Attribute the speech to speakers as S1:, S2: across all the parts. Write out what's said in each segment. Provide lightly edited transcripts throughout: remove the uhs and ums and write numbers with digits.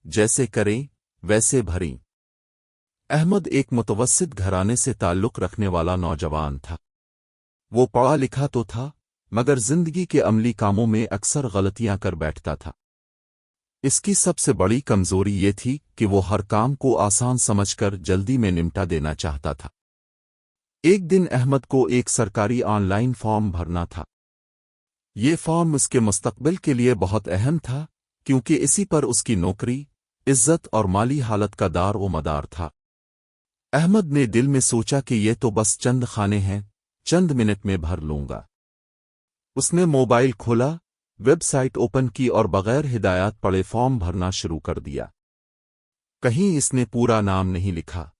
S1: जैसे करें वैसे भरें। अहमद एक मुतवस्सित घराने से ताल्लुक़ रखने वाला नौजवान था। वो पढ़ा लिखा तो था, मगर जिंदगी के अमली कामों में अक्सर गलतियां कर बैठता था। इसकी सबसे बड़ी कमजोरी ये थी कि वो हर काम को आसान समझकर जल्दी में निपटा देना चाहता था। एक दिन अहमद को एक सरकारी ऑनलाइन फॉर्म भरना था। ये फॉर्म उसके मुस्तकबिल के लिए बहुत अहम था, क्योंकि इसी पर उसकी नौकरी, इज्जत और माली हालत का दार व मदार था। अहमद ने दिल में सोचा कि ये तो बस चंद खाने हैं, चंद मिनट में भर लूंगा। उसने मोबाइल खोला, वेबसाइट ओपन की और बगैर हिदायत पढ़े फॉर्म भरना शुरू कर दिया। कहीं इसने पूरा नाम नहीं लिखा,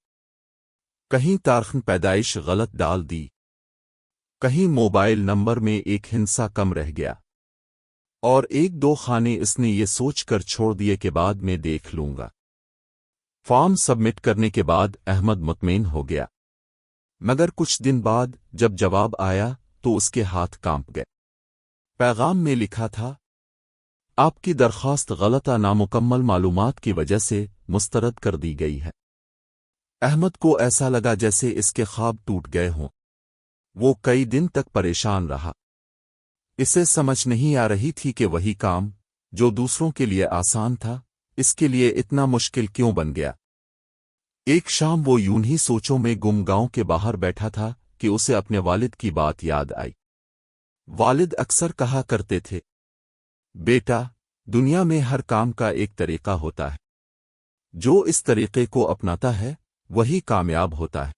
S1: कहीं तारीख़ पैदाइश गलत डाल दी, कहीं मोबाइल नंबर में एक हिंसा कम रह गया, और एक दो खाने इसने ये सोचकर छोड़ दिए कि बाद में देख लूंगा। फॉर्म सबमिट करने के बाद अहमद मुतमईन हो गया, मगर कुछ दिन बाद जब जवाब आया तो उसके हाथ कांप गए। पैगाम में लिखा था, आपकी दरख्वास्त गलत नामुकम्मल मालूमात की वजह से मुस्तरद कर दी गई है। अहमद को ऐसा लगा जैसे इसके ख्वाब टूट गए हों। वो कई दिन तक परेशान रहा। इसे समझ नहीं आ रही थी कि वही काम जो दूसरों के लिए आसान था, इसके लिए इतना मुश्किल क्यों बन गया। एक शाम वो यूं ही सोचों में गुम गांव के बाहर बैठा था कि उसे अपने वालिद की बात याद आई। वालिद अक्सर कहा करते थे, बेटा, दुनिया में हर काम का एक तरीका होता है, जो इस तरीके को अपनाता है वही कामयाब होता है।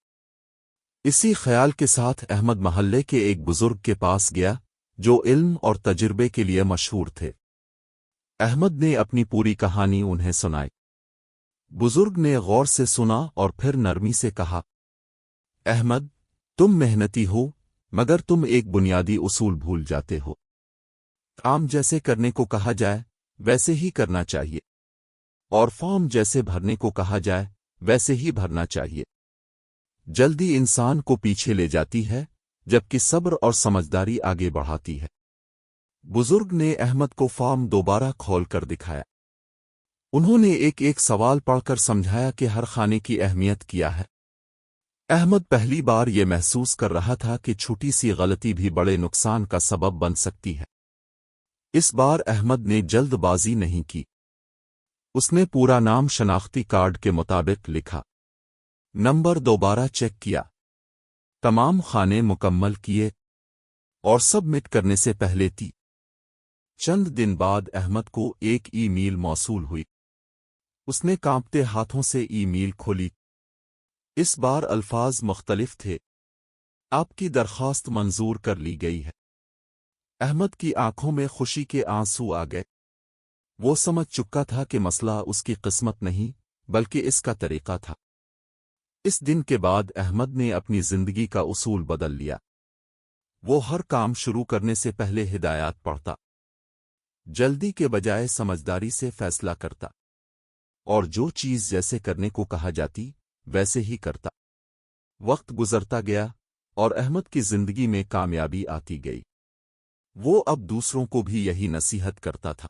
S1: इसी ख्याल के साथ अहमद महल्ले के एक बुजुर्ग के पास गया, जो इल्म और तजुर्बे के लिए मशहूर थे। अहमद ने अपनी पूरी कहानी उन्हें सुनाई। बुजुर्ग ने गौर से सुना और फिर नरमी से कहा, अहमद, तुम मेहनती हो, मगर तुम एक बुनियादी उसूल भूल जाते हो। काम जैसे करने को कहा जाए वैसे ही करना चाहिए, और फॉर्म जैसे भरने को कहा जाए वैसे ही भरना चाहिए। जल्दी इंसान को पीछे ले जाती है, जबकि सब्र और समझदारी आगे बढ़ाती है। बुजुर्ग ने अहमद को फॉर्म दोबारा खोल कर दिखाया। उन्होंने एक एक सवाल पढ़कर समझाया कि हर खाने की अहमियत क्या है। अहमद पहली बार ये महसूस कर रहा था कि छोटी सी गलती भी बड़े नुकसान का सबब बन सकती है। इस बार अहमद ने जल्दबाजी नहीं की। उसने पूरा नाम शनाख्ती कार्ड के मुताबिक लिखा, नंबर दोबारा चेक किया, तमाम खाने मुकम्मल किए और सबमिट करने से पहले थी। चंद दिन बाद अहमद को एक ईमेल मौसूल हुई। उसने कांपते हाथों से ईमेल खोली। इस बार अल्फाज मुख्तलिफ थे, आपकी दरख्वास्त मंजूर कर ली गई है। अहमद की आंखों में खुशी के आंसू आ गए। वो समझ चुका था कि मसला उसकी किस्मत नहीं, बल्कि इसका तरीका था। इस दिन के बाद अहमद ने अपनी जिंदगी का उसूल बदल लिया। वो हर काम शुरू करने से पहले हिदायत पढ़ता, जल्दी के बजाय समझदारी से फैसला करता, और जो चीज़ जैसे करने को कहा जाती वैसे ही करता। वक्त गुजरता गया और अहमद की जिंदगी में कामयाबी आती गई। वो अब दूसरों को भी यही नसीहत करता था।